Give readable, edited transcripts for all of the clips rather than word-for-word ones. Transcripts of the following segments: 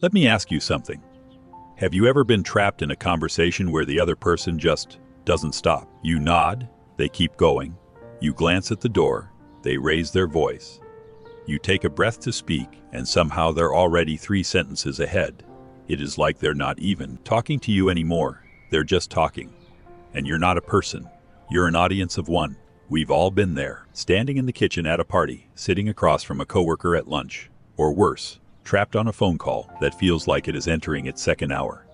Let me ask you something. Have you ever been trapped in a conversation where the other person just doesn't stop? You nod, they keep going. You glance at the door, they raise their voice. You take a breath to speak, and somehow they're already 3 sentences ahead. It is like they're not even talking to you anymore. They're just talking. And you're not a person. You're an audience of one. We've all been there, standing in the kitchen at a party, sitting across from a coworker at lunch, or worse, trapped on a phone call that feels like it is entering its second hour.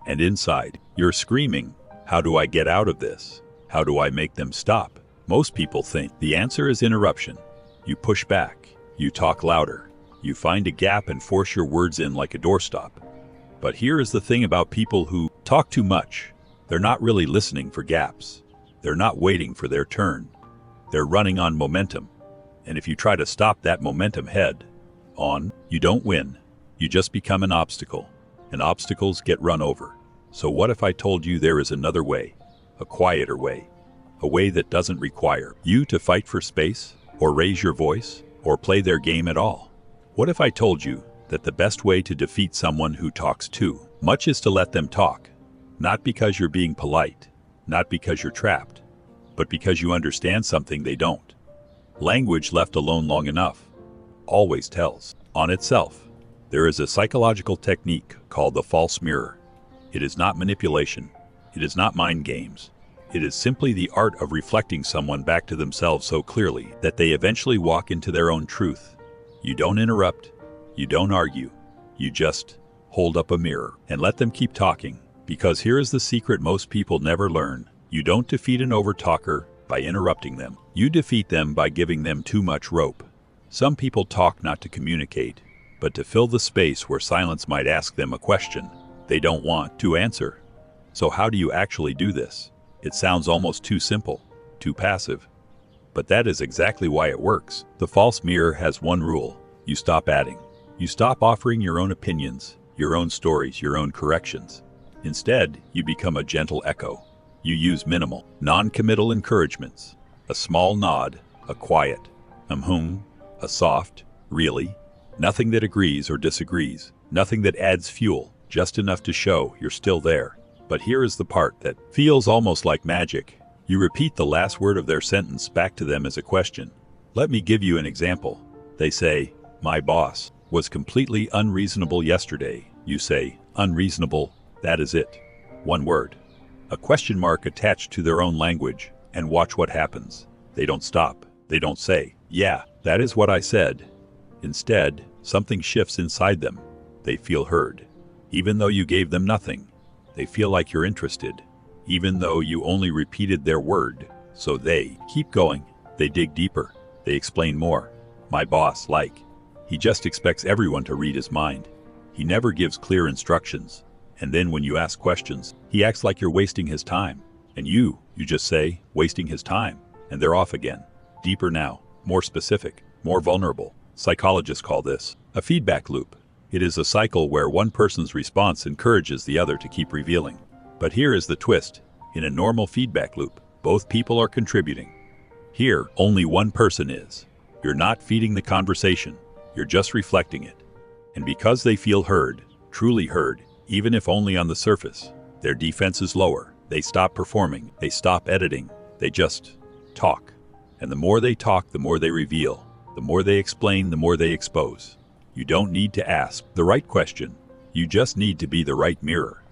And inside, you're screaming, how do I get out of this? How do I make them stop? Most people think the answer is interruption. You push back, you talk louder, you find a gap and force your words in like a doorstop. But here is the thing about people who talk too much. They're not really listening for gaps. They're not waiting for their turn. They're running on momentum. And if you try to stop that momentum head on, you don't win. You just become an obstacle. And obstacles get run over. So what if I told you there is another way? A quieter way. A way that doesn't require you to fight for space, or raise your voice, or play their game at all? What if I told you that the best way to defeat someone who talks too much is to let them talk? Not because you're being polite, not because you're trapped, but because you understand something they don't. Language left alone long enough always tells on itself. There is a psychological technique called the false mirror. It is not manipulation. It is not mind games. It is simply the art of reflecting someone back to themselves so clearly that they eventually walk into their own truth. You don't interrupt. You don't argue. You just hold up a mirror and let them keep talking. Because here is the secret most people never learn. You don't defeat an overtalker by interrupting them. You defeat them by giving them too much rope. Some people talk not to communicate, but to fill the space where silence might ask them a question they don't want to answer. So how do you actually do this? It sounds almost too simple, too passive. But that is exactly why it works. The false mirror has one rule. You stop adding. You stop offering your own opinions, your own stories, your own corrections. Instead, you become a gentle echo. You use minimal, non-committal encouragements. A small nod, a quiet, a soft, really. Nothing that agrees or disagrees. Nothing that adds fuel, just enough to show you're still there. But here is the part that feels almost like magic. You repeat the last word of their sentence back to them as a question. Let me give you an example. They say, my boss was completely unreasonable yesterday. You say, unreasonable, that is it. One word. A question mark attached to their own language, and watch what happens. They don't stop. They don't say, yeah, that is what I said. Instead, something shifts inside them. They feel heard. Even though you gave them nothing, they feel like you're interested. Even though you only repeated their word, so they keep going. They dig deeper. They explain more. My boss, he just expects everyone to read his mind. He never gives clear instructions. And then when you ask questions, he acts like you're wasting his time. And you just say, wasting his time. And they're off again. Deeper now, more specific, more vulnerable. Psychologists call this a feedback loop. It is a cycle where one person's response encourages the other to keep revealing. But here is the twist. In a normal feedback loop, both people are contributing. Here, only one person is. You're not feeding the conversation. You're just reflecting it. And because they feel heard, truly heard, even if only on the surface, their defenses lower. They stop performing. They stop editing. They just talk. And the more they talk, the more they reveal. The more they explain, the more they expose. You don't need to ask the right question. You just need to be the right mirror.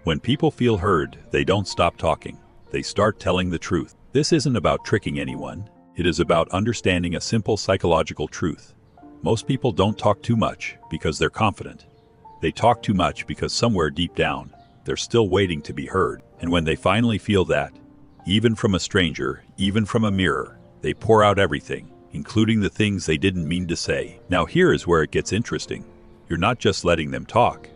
When people feel heard, they don't stop talking. They start telling the truth. This isn't about tricking anyone. It is about understanding a simple psychological truth. Most people don't talk too much because they're confident. They talk too much because somewhere deep down, they're still waiting to be heard. And when they finally feel that, even from a stranger, even from a mirror, they pour out everything, including the things they didn't mean to say. Now here is where it gets interesting. You're not just letting them talk.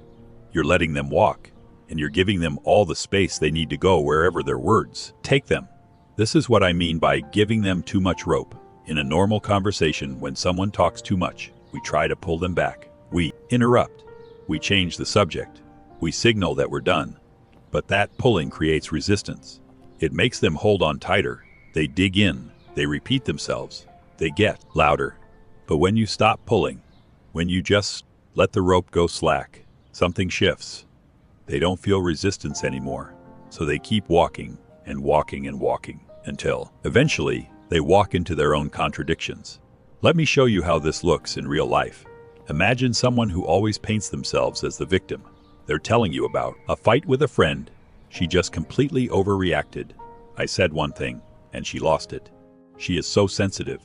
You're letting them walk. And you're giving them all the space they need to go wherever their words take them. This is what I mean by giving them too much rope. In a normal conversation, when someone talks too much, we try to pull them back. We interrupt. We change the subject. We signal that we're done. But that pulling creates resistance. It makes them hold on tighter. They dig in. They repeat themselves. They get louder. But when you stop pulling, when you just let the rope go slack, Something shifts. They don't feel resistance anymore, so they keep walking and walking and walking until, eventually, they walk into their own contradictions. Let me show you how this looks in real life. Imagine someone who always paints themselves as the victim. They're telling you about a fight with a friend. She just completely overreacted. I said one thing, and she lost it. She is so sensitive.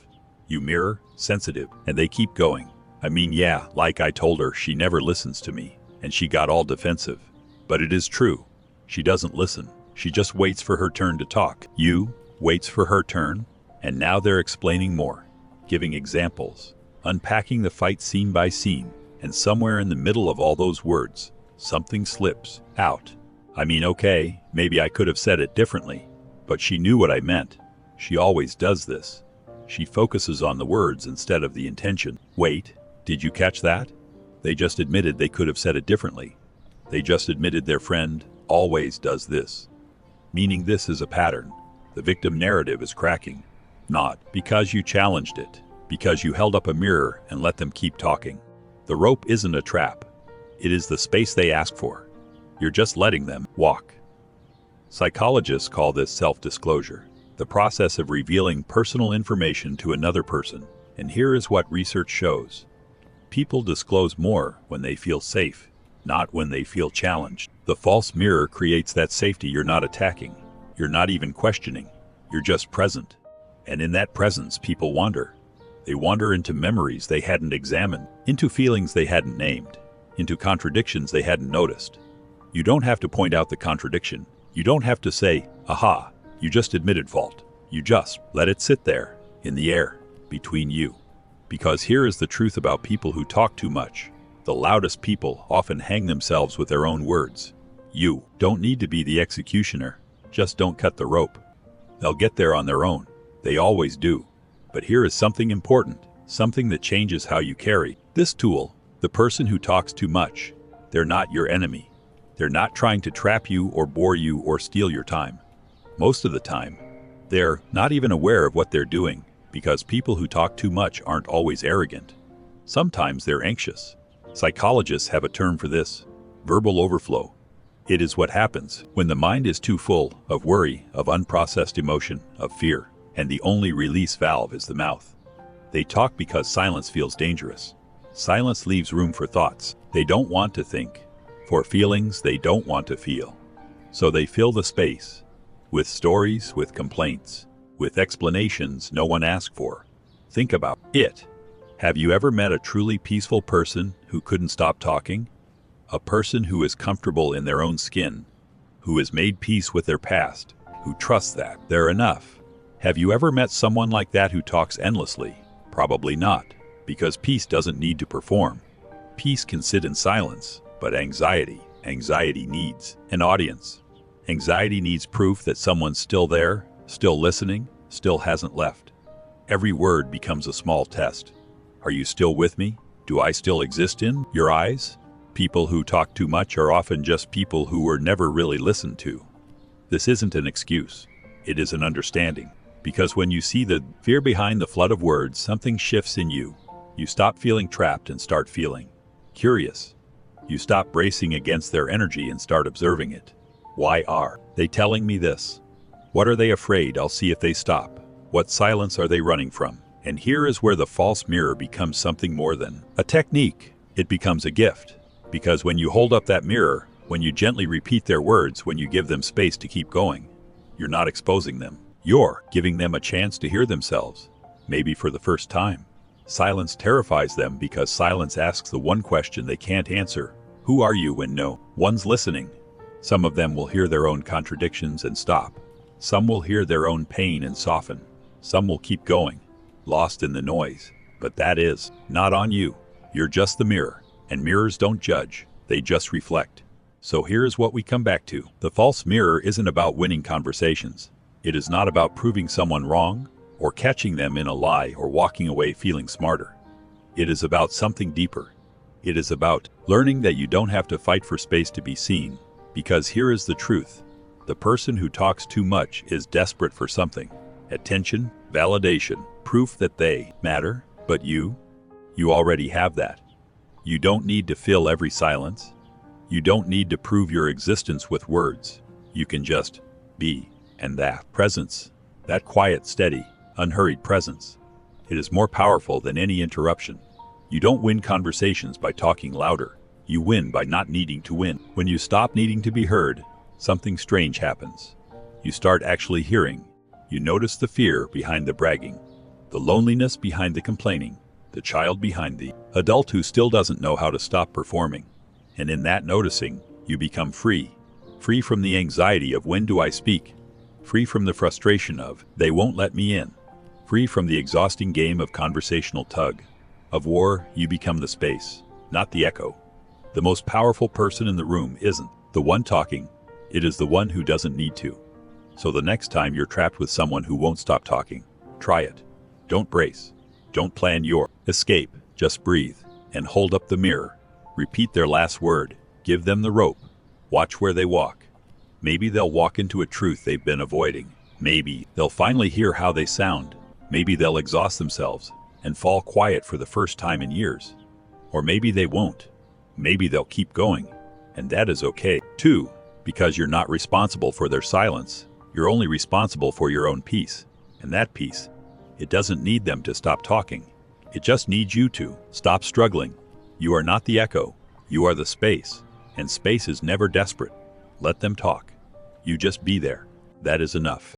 You mirror, sensitive, and they keep going. I mean, yeah, like I told her, she never listens to me, and she got all defensive. But it is true. She doesn't listen. She just waits for her turn to talk. You waits for her turn, and now they're explaining more, giving examples, unpacking the fight scene by scene, and somewhere in the middle of all those words, something slips out. I mean, okay, maybe I could have said it differently, but she knew what I meant. She always does this. She focuses on the words instead of the intention. Wait, did you catch that? They just admitted they could have said it differently. They just admitted their friend always does this. Meaning this is a pattern. The victim narrative is cracking. Not because you challenged it, because you held up a mirror and let them keep talking. The rope isn't a trap. It is the space they ask for. You're just letting them walk. Psychologists call this self-disclosure, the process of revealing personal information to another person. And here is what research shows. People disclose more when they feel safe, not when they feel challenged. The false mirror creates that safety. You're not attacking. You're not even questioning. You're just present. And in that presence, people wander. They wander into memories they hadn't examined, into feelings they hadn't named, into contradictions they hadn't noticed. You don't have to point out the contradiction. You don't have to say, aha, you just admitted fault. You just let it sit there, in the air, between you. Because here is the truth about people who talk too much. The loudest people often hang themselves with their own words. You don't need to be the executioner. Just don't cut the rope. They'll get there on their own. They always do. But here is something important, something that changes how you carry this tool. The person who talks too much, they're not your enemy. They're not trying to trap you or bore you or steal your time. Most of the time, they're not even aware of what they're doing, because people who talk too much aren't always arrogant. Sometimes they're anxious. Psychologists have a term for this: verbal overflow. It is what happens when the mind is too full of worry, of unprocessed emotion, of fear, and the only release valve is the mouth. They talk because silence feels dangerous. Silence leaves room for thoughts they don't want to think, for feelings they don't want to feel. So they fill the space with stories, with complaints, with explanations no one asked for. Think about it. Have you ever met a truly peaceful person who couldn't stop talking? A person who is comfortable in their own skin, who has made peace with their past, who trusts that they're enough. Have you ever met someone like that who talks endlessly? Probably not, because peace doesn't need to perform. Peace can sit in silence, but anxiety needs an audience. Anxiety needs proof that someone's still there, still listening, still hasn't left. Every word becomes a small test. Are you still with me? Do I still exist in your eyes? People who talk too much are often just people who were never really listened to. This isn't an excuse. It is an understanding. Because when you see the fear behind the flood of words, something shifts in you. You stop feeling trapped and start feeling curious. You stop bracing against their energy and start observing it. Why are they telling me this? What are they afraid I'll see if they stop? What silence are they running from? And here is where the false mirror becomes something more than a technique. It becomes a gift. Because when you hold up that mirror, when you gently repeat their words, when you give them space to keep going, you're not exposing them. You're giving them a chance to hear themselves, maybe for the first time. Silence terrifies them because silence asks the one question they can't answer. Who are you when no one's listening? Some of them will hear their own contradictions and stop. Some will hear their own pain and soften. Some will keep going, lost in the noise. But that is not on you. You're just the mirror. And mirrors don't judge, they just reflect. So here's what we come back to. The false mirror isn't about winning conversations. It is not about proving someone wrong, or catching them in a lie, or walking away feeling smarter. It is about something deeper. It is about learning that you don't have to fight for space to be seen. Because here is the truth. The person who talks too much is desperate for something. Attention, validation, proof that they matter. But you already have that. You don't need to fill every silence. You don't need to prove your existence with words. You can just be, and that presence, that quiet, steady, unhurried presence, it is more powerful than any interruption. You don't win conversations by talking louder. You win by not needing to win. When you stop needing to be heard, something strange happens. You start actually hearing. You notice the fear behind the bragging, the loneliness behind the complaining, the child behind the adult who still doesn't know how to stop performing. And in that noticing, you become free. Free from the anxiety of when do I speak? Free from the frustration of they won't let me in. Free from the exhausting game of conversational tug of war. You become the space, not the echo. The most powerful person in the room isn't the one talking, it is the one who doesn't need to. So the next time you're trapped with someone who won't stop talking, try it. Don't brace. Don't plan your escape. Just breathe and hold up the mirror. Repeat their last word. Give them the rope. Watch where they walk. Maybe they'll walk into a truth they've been avoiding. Maybe they'll finally hear how they sound. Maybe they'll exhaust themselves and fall quiet for the first time in years. Or maybe they won't. Maybe they'll keep going. And that is okay, too, because you're not responsible for their silence. You're only responsible for your own peace. And that peace, it doesn't need them to stop talking. It just needs you to stop struggling. You are not the echo. You are the space. And space is never desperate. Let them talk. You just be there. That is enough.